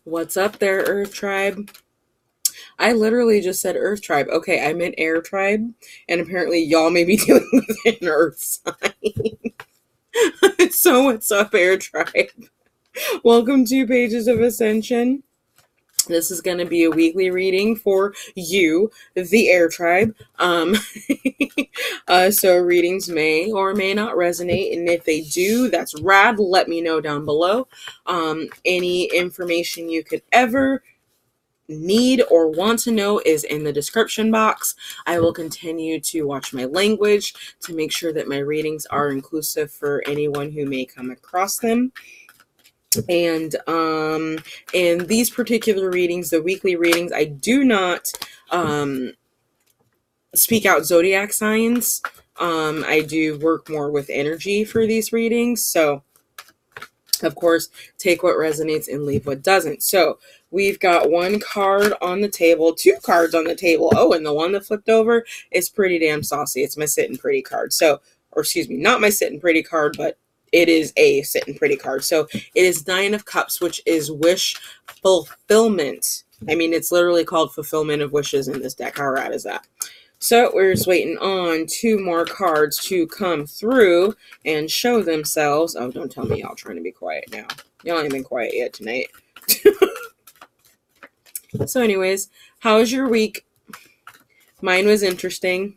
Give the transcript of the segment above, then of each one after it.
What's up there, Earth Tribe? I literally just said Earth Tribe. Okay, I meant Air Tribe, and apparently y'all may be dealing with an Earth sign. So what's up, Air Tribe? Welcome to Paiges of Ascension. This is going to be a weekly reading for you, the Air Tribe. So readings may or may not resonate, and if they do, that's rad. Let me know down below. Any information you could ever need or want to know is in the description box. I will continue to watch my language to make sure that my readings are inclusive for anyone who may come across them. And in these particular readings, the weekly readings, I do not speak out zodiac signs. I do work more with energy for these readings, so of course, take what resonates and leave what doesn't. So we've got one card on the table, two cards on the table. Oh, and the one that flipped over is pretty damn saucy. It's my sitting pretty card. So, or excuse me, not my sitting pretty card, but it is a sitting pretty card. So it is Nine of Cups, which is wish fulfillment. I mean, it's literally called fulfillment of wishes in this deck. How rad is that? So we're just waiting on two more cards to come through and show themselves. Oh, don't tell me y'all trying to be quiet now. Y'all ain't been quiet yet tonight. So anyways, how was your week? Mine was interesting.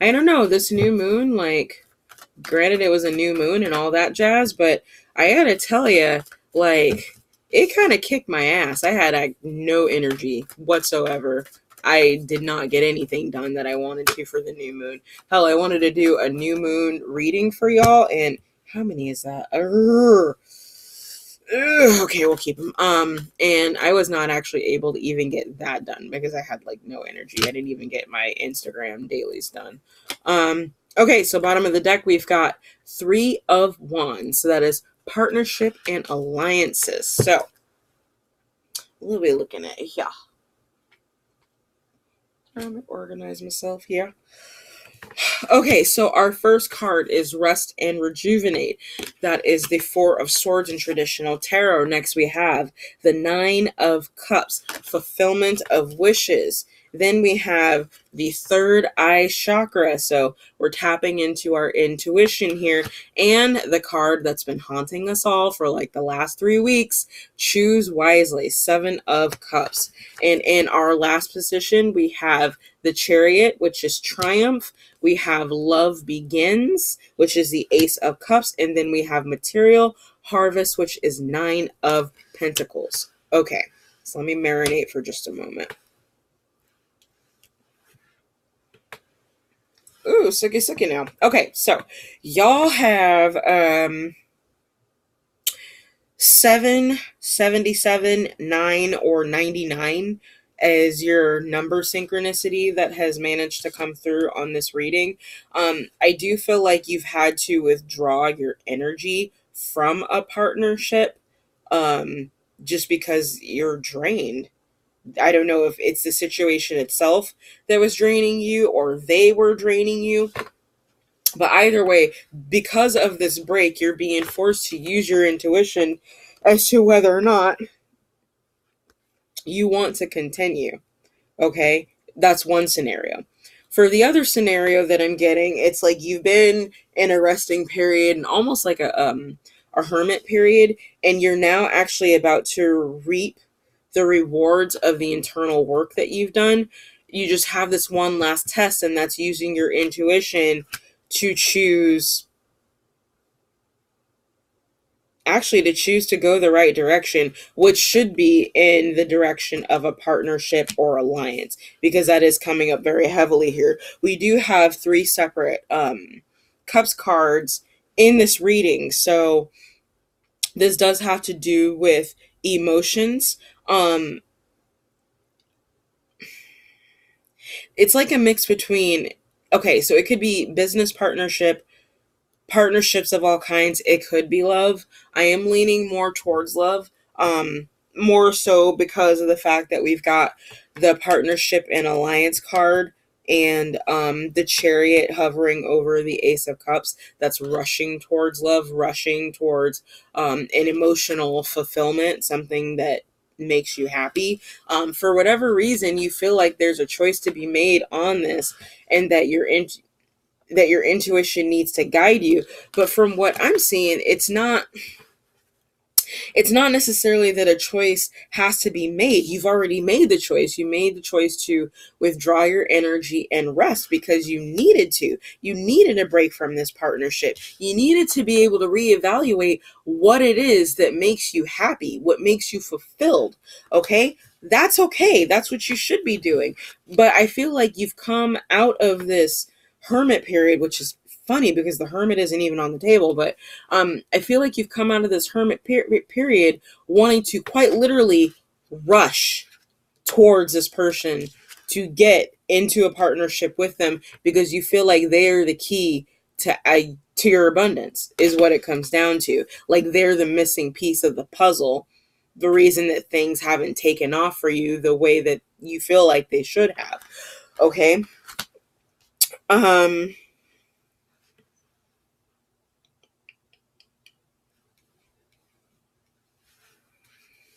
I don't know, this new moon, like, granted it was a new moon and all that jazz, but I gotta tell you, like, it kind of kicked my ass. I had no energy whatsoever. I did not get anything done that I wanted to for the new moon. Hell, I wanted to do a new moon reading for y'all, and how many is that? Okay, we'll keep them. And I was not actually able to even get that done because I had like no energy. I didn't even get my Instagram dailies done. Okay, so bottom of the deck, we've got Three of Wands. So that is partnership and alliances. So what are we looking at here? I'm going to organize myself here. Okay, so our first card is Rest and Rejuvenate. That is the Four of Swords in traditional tarot. Next we have the Nine of Cups, fulfillment of wishes. Then we have the third eye chakra. So we're tapping into our intuition here. And the card that's been haunting us all for like the last 3 weeks, Choose Wisely, Seven of Cups. And in our last position, we have the Chariot, which is Triumph. We have Love Begins, which is the Ace of Cups. And then we have Material Harvest, which is Nine of Pentacles. Okay, so let me marinate for just a moment. Ooh, sucky now. Okay, so y'all have 7, 77, 9, or 99 as your number synchronicity that has managed to come through on this reading. I do feel like you've had to withdraw your energy from a partnership just because you're drained. I don't know if it's the situation itself that was draining you or they were draining you. But either way, because of this break, you're being forced to use your intuition as to whether or not you want to continue. Okay? That's one scenario. For the other scenario that I'm getting, it's like you've been in a resting period and almost like a hermit period, and you're now actually about to reap the rewards of the internal work that you've done. You just have this one last test, and that's using your intuition to choose to go the right direction, which should be in the direction of a partnership or alliance, because that is coming up very heavily here. We do have 3 separate cups cards in this reading, so this does have to do with emotions. It's like a mix between, okay, so it could be business partnership, partnerships of all kinds. It could be love. I am leaning more towards love, more so because of the fact that we've got the partnership and alliance card and the Chariot hovering over the Ace of Cups. That's rushing towards love, rushing towards an emotional fulfillment, something that makes you happy. For whatever reason, you feel like there's a choice to be made on this, and that your intuition needs to guide you. But from what I'm seeing, it's not necessarily that a choice has to be made. You've already made the choice. You made the choice to withdraw your energy and rest because you needed to. You needed a break from this partnership. You needed to be able to reevaluate what it is that makes you happy, what makes you fulfilled. Okay? That's okay. That's what you should be doing. But I feel like you've come out of this hermit period, which is funny because the hermit isn't even on the table, but I feel like you've come out of this hermit period wanting to quite literally rush towards this person to get into a partnership with them because you feel like they're the key to your abundance, is what it comes down to. Like they're the missing piece of the puzzle, the reason that things haven't taken off for you the way that you feel like they should have. Okay?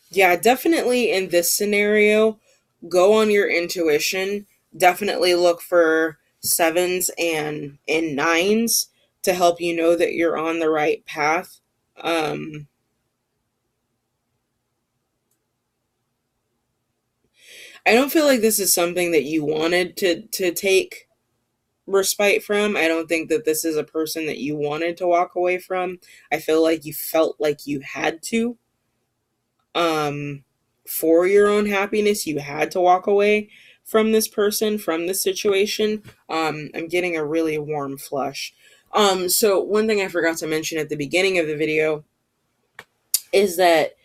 Yeah, definitely in this scenario, go on your intuition. Definitely look for sevens and nines to help you know that you're on the right path. Um, I don't feel like this is something that you wanted to take respite from. I don't think that this is a person that you wanted to walk away from. I feel like you felt like you had to. um for your own happiness, you had to walk away from this person, from this situation. I'm getting a really warm flush. So one thing I forgot to mention at the beginning of the video is that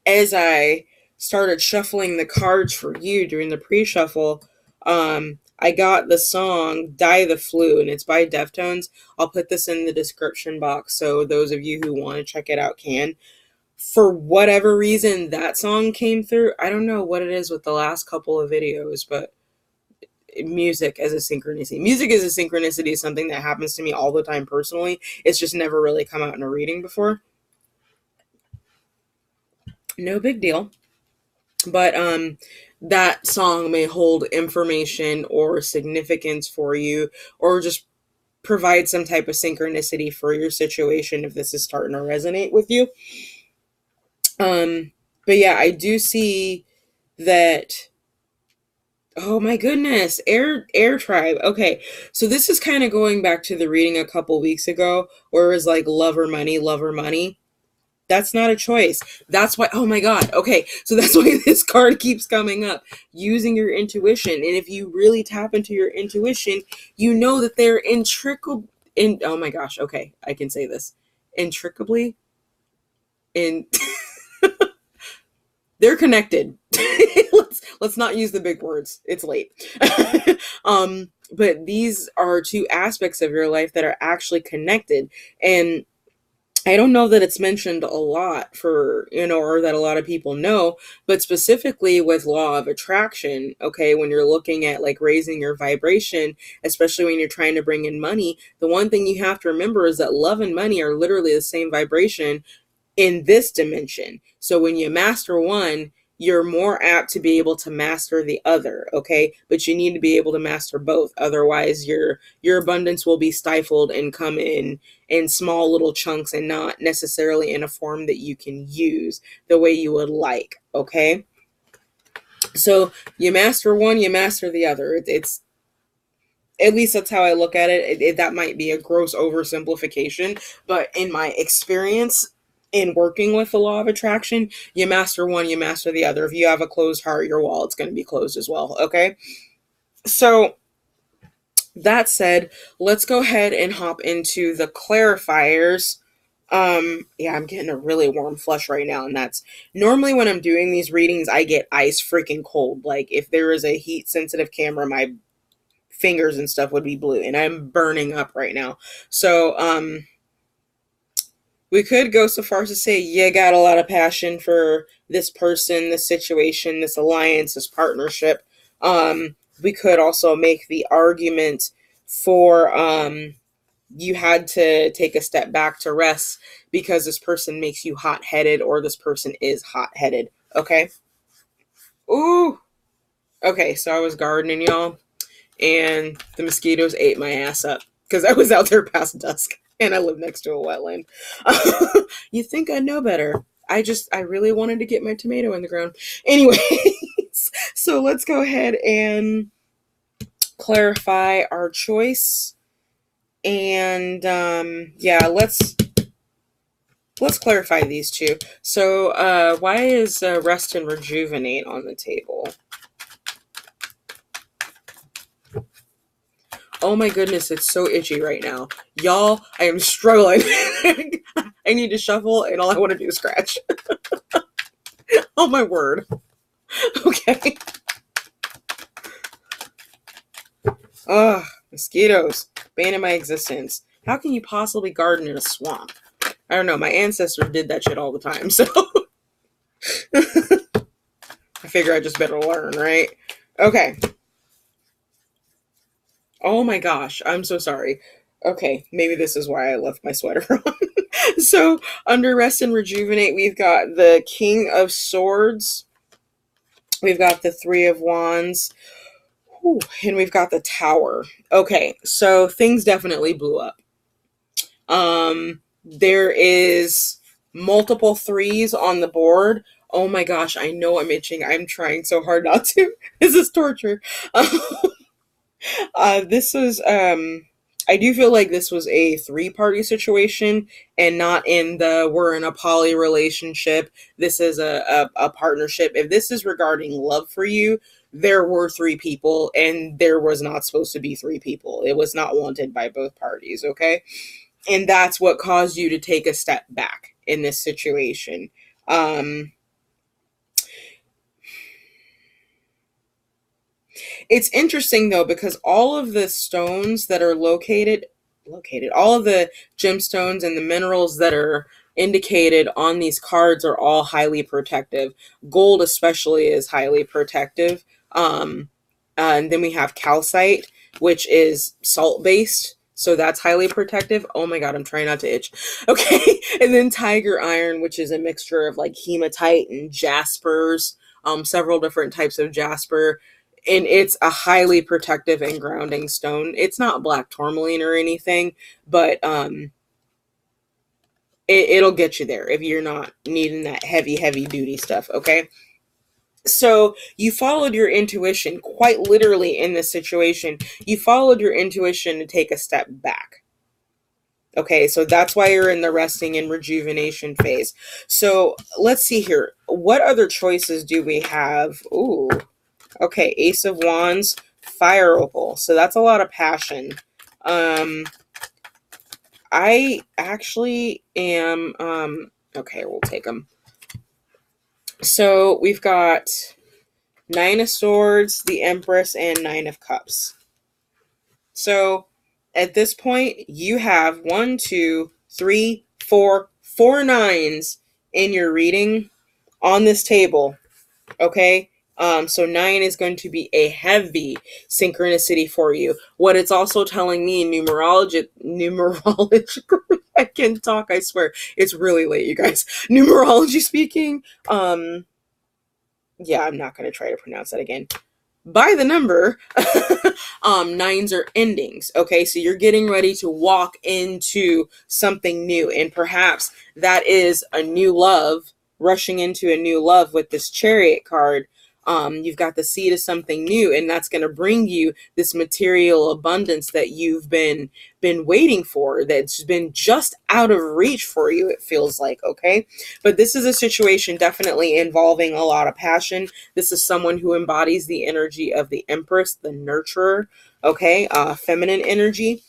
as I started shuffling the cards for you during the pre-shuffle, I got the song Die the Flu, and it's by Deftones. I'll put this in the description box so those of you who want to check it out can. For whatever reason, that song came through. I don't know what it is with the last couple of videos, but music as a synchronicity. Music as a synchronicity is something that happens to me all the time personally. It's just never really come out in a reading before. No big deal. But that song may hold information or significance for you, or just provide some type of synchronicity for your situation if this is starting to resonate with you. But yeah, I do see that. Oh my goodness, air tribe. Okay, so this is kind of going back to the reading a couple weeks ago where it was like love or money, love or money. That's not a choice. That's why, oh my God. Okay, so that's why this card keeps coming up. Using your intuition. And if you really tap into your intuition, you know that they're oh my gosh, okay, I can say this. Intricably in they're connected. let's not use the big words. It's late. But these are two aspects of your life that are actually connected. And I don't know that it's mentioned a lot for, or that a lot of people know, but specifically with law of attraction, okay, when you're looking at like raising your vibration, especially when you're trying to bring in money, the one thing you have to remember is that love and money are literally the same vibration in this dimension. So when you master one, you're more apt to be able to master the other, okay? But you need to be able to master both. Otherwise, your abundance will be stifled and come in small little chunks and not necessarily in a form that you can use the way you would like, okay? So you master one, you master the other. It's at least that's how I look at it. That might be a gross oversimplification, but in my experience in working with the law of attraction, you master one, you master the other. If you have a closed heart, your wallet's going to be closed as well, okay? So that said, let's go ahead and hop into the clarifiers. Yeah, I'm getting a really warm flush right now, and that's normally when I'm doing these readings, I get ice freaking cold. Like if there is a heat sensitive camera, my fingers and stuff would be blue, and I'm burning up right now. So we could go so far as to say you got a lot of passion for this person, this situation, this alliance, this partnership. We could also make the argument for you had to take a step back to rest because this person makes you hot-headed, or this person is hot-headed, okay? Ooh. Okay, so I was gardening, y'all, and the mosquitoes ate my ass up because I was out there past dusk and I live next to a wetland. You think I know better. I really wanted to get my tomato in the ground. Anyways, so let's go ahead and clarify our choice. And yeah, let's clarify these two. So why is rest and rejuvenate on the table? Oh my goodness, it's so itchy right now. Y'all, I am struggling. I need to shuffle and all I want to do is scratch. Oh my word. Okay. Ugh, mosquitoes. Bane in my existence. How can you possibly garden in a swamp? I don't know, my ancestors did that shit all the time, so I figure I just better learn, right? Okay. Oh my gosh, I'm so sorry. Okay, maybe this is why I left my sweater on. So, under rest and rejuvenate, we've got the King of Swords. We've got the Three of Wands. Whew, and we've got the Tower. Okay, so things definitely blew up. There is multiple threes on the board. Oh my gosh, I know I'm itching. I'm trying so hard not to. This is torture. This was I do feel like this was a three-party situation and not in the we're in a poly relationship. This is a partnership. If this is regarding love for you, there were three people and there was not supposed to be three people. It was not wanted by both parties, okay? And that's what caused you to take a step back in this situation. It's interesting though because all of the stones that are located, all of the gemstones and the minerals that are indicated on these cards are all highly protective. Gold especially is highly protective. And then we have calcite, which is salt based. So that's highly protective. Oh my god, I'm trying not to itch. Okay. And then tiger iron, which is a mixture of like hematite and jaspers, several different types of jasper. And it's a highly protective and grounding stone. It's not black tourmaline or anything, but it'll get you there if you're not needing that heavy duty stuff, okay? So you followed your intuition quite literally in this situation. You followed your intuition to take a step back. Okay, so that's why you're in the resting and rejuvenation phase. So let's see here. What other choices do we have? Ooh. Okay, Ace of Wands, Fire Opal. So that's a lot of passion. I actually am, okay, we'll take them. So we've got Nine of Swords, the Empress, and Nine of Cups. So at this point, you have 1, 2, 3, 4 nines in your reading on this table. Okay? So 9 is going to be a heavy synchronicity for you. What it's also telling me in numerology, I can't talk, I swear. It's really late, you guys. Numerology speaking, yeah, I'm not going to try to pronounce that again. By the number, nines are endings. Okay, so you're getting ready to walk into something new, and perhaps that is a new love, rushing into a new love with this Chariot card. You've got the seed of something new, and that's going to bring you this material abundance that you've been waiting for, that's been just out of reach for you, it feels like, okay? But this is a situation definitely involving a lot of passion. This is someone who embodies the energy of the Empress, the nurturer, okay? Feminine energy.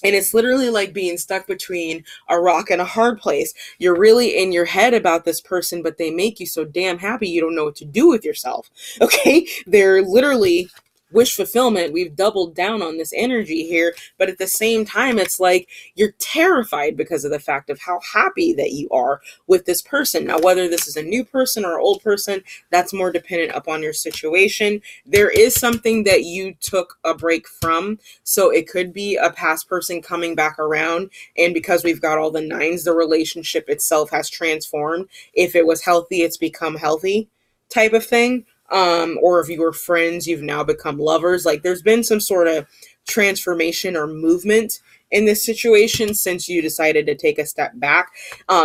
And it's literally like being stuck between a rock and a hard place. You're really in your head about this person, but they make you so damn happy you don't know what to do with yourself. Okay? They're literally wish fulfillment. We've doubled down on this energy here, but at the same time, it's like you're terrified because of the fact of how happy that you are with this person. Now, whether this is a new person or an old person, that's more dependent upon your situation. There is something that you took a break from, so it could be a past person coming back around, and because we've got all the nines, the relationship itself has transformed. If it was healthy, it's become healthy type of thing. or if you were friends, you've now become lovers. Like there's been some sort of transformation or movement in this situation since you decided to take a step back.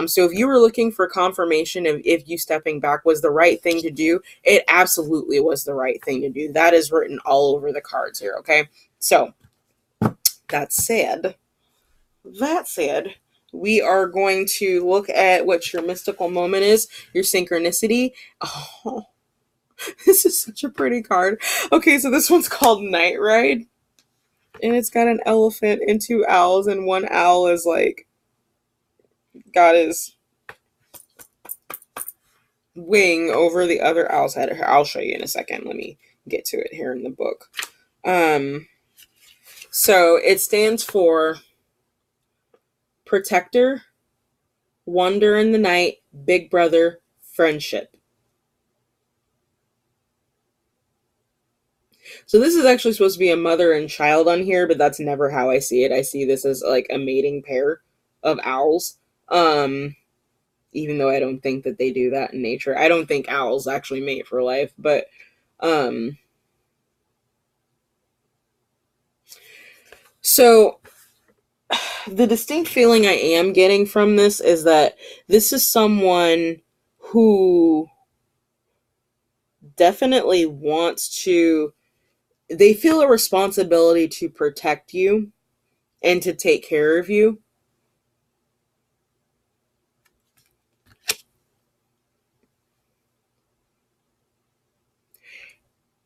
So if you were looking for confirmation of if you stepping back was the right thing to do, it absolutely was the right thing to do. That is written all over the cards here, okay? So that said, we are going to look at what your mystical moment is, your synchronicity. Oh, this is such a pretty card. Okay, so this one's called Night Ride. And it's got an elephant and two owls, and one owl is like got his wing over the other owl's head. I'll show you in a second. Let me get to it here in the book. So it stands for protector, wonder in the night, big brother, friendship. So this is actually supposed to be a mother and child on here, but that's never how I see it. I see this as like a mating pair of owls. Even though I don't think that they do that in nature. I don't think owls actually mate for life, but so the distinct feeling I am getting from this is that this is someone who definitely wants to, they feel a responsibility to protect you and to take care of you.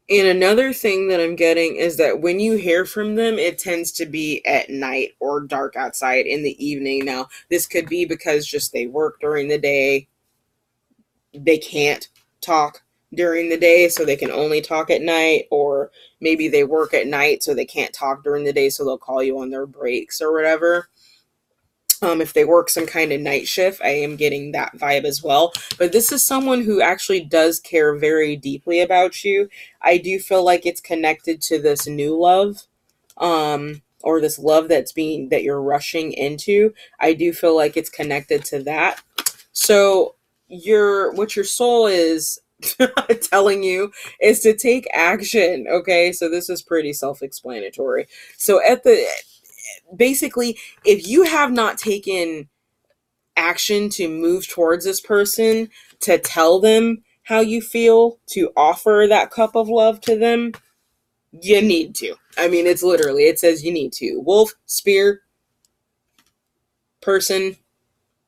And another thing that I'm getting is that when you hear from them, it tends to be at night or dark outside in the evening. Now, this could be because just they work during the day. They can't talk during the day, so they can only talk at night. Or maybe they work at night, so they can't talk during the day, so they'll call you on their breaks or whatever. If they work some kind of night shift, I am getting that vibe as well. But this is someone who actually does care very deeply about you. I do feel like it's connected to this new love, or this love that you're rushing into. I do feel like it's connected to that. So what your soul is telling you is to take action. Okay, so this is pretty self-explanatory. So basically, if you have not taken action to move towards this person, to tell them how you feel, to offer that cup of love to them, you need to. I mean, it says you need to. Wolf, spear, person,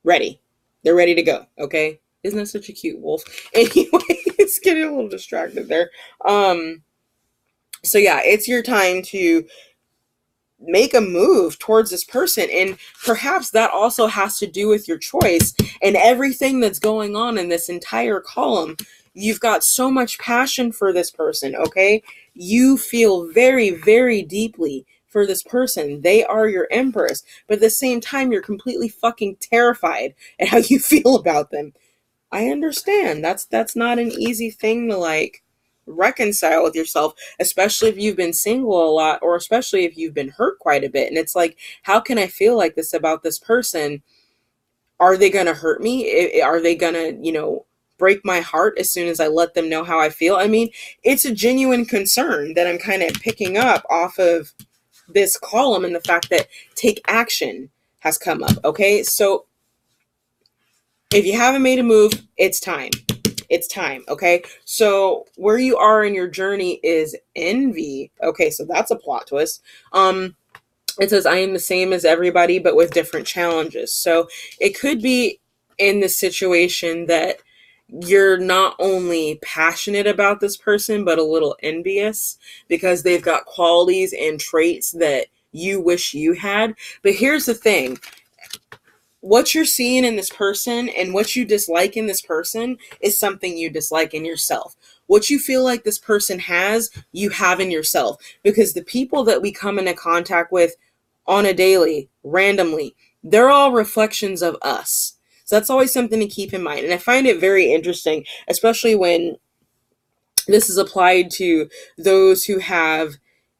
ready. They're ready to go, okay? Isn't that such a cute wolf? Anyway, it's getting a little distracted there. So yeah, it's your time to make a move towards this person, and perhaps that also has to do with your choice and everything that's going on in this entire column. You've got so much passion for this person, okay? You feel very, very deeply for this person. They are your empress, but at the same time, you're completely fucking terrified at how you feel about them. I understand. That's not an easy thing to like reconcile with yourself, especially if you've been single a lot, or especially if you've been hurt quite a bit. And it's like, how can I feel like this about this person? Are they going to hurt me? Are they going to, break my heart as soon as I let them know how I feel? I mean, it's a genuine concern that I'm kind of picking up off of this column, and the fact that take action has come up. Okay. So if you haven't made a move, it's time. It's time, okay? So where you are in your journey is envy. Okay, so that's a plot twist. It says, I am the same as everybody, but with different challenges. So it could be in this situation that you're not only passionate about this person, but a little envious because they've got qualities and traits that you wish you had. But here's the thing. What you're seeing in this person and what you dislike in this person is something you dislike in yourself. What you feel like this person has, you have in yourself. Because the people that we come into contact with on a daily, randomly, they're all reflections of us. So that's always something to keep in mind. And I find it very interesting, especially when this is applied to those who have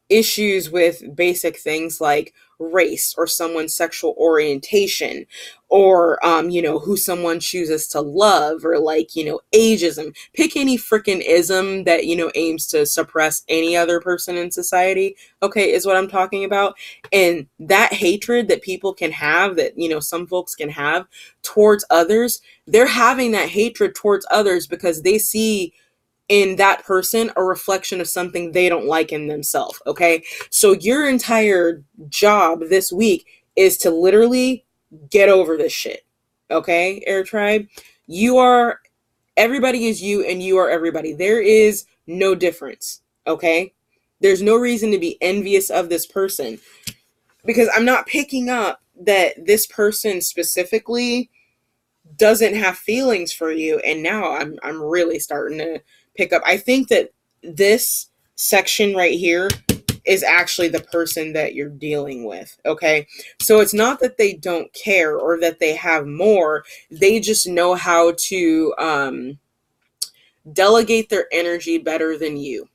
issues with basic things like race or someone's sexual orientation, or who someone chooses to love, or ageism. Pick any freaking ism that aims to suppress any other person in society, okay, is what I'm talking about. And that hatred that people can have, that some folks can have towards others, they're having that hatred towards others because they see in that person a reflection of something they don't like in themselves. Okay, so your entire job this week is to literally get over this shit. Okay, Air Tribe, everybody is you, and you are everybody. There is no difference. Okay, there's no reason to be envious of this person, because I'm not picking up that this person specifically doesn't have feelings for you. And now I'm really starting to pick up. I think that this section right here is actually the person that you're dealing with. Okay, so it's not that they don't care or that they have more. They just know how to delegate their energy better than you.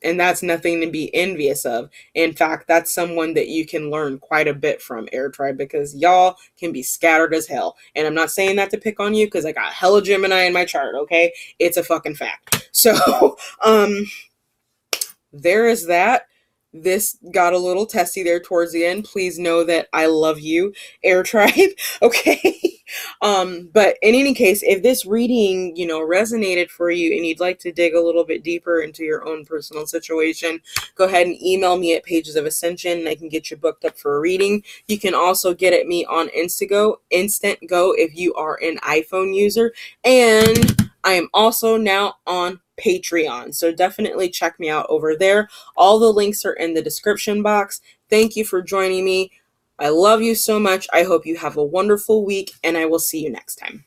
And that's nothing to be envious of. In fact, that's someone that you can learn quite a bit from, Air Tribe, because y'all can be scattered as hell. And I'm not saying that to pick on you, because I got hella Gemini in my chart, okay? It's a fucking fact. So, there is that. This got a little testy there towards the end. Please know that I love you, Air Tribe. Okay. But in any case, if this reading, resonated for you and you'd like to dig a little bit deeper into your own personal situation, go ahead and email me at Paiges of Ascension and I can get you booked up for a reading. You can also get at me on Instant Go if you are an iPhone user. And I am also now on Patreon, so definitely check me out over there. All the links are in the description box. Thank you for joining me. I love you so much. I hope you have a wonderful week, and I will see you next time.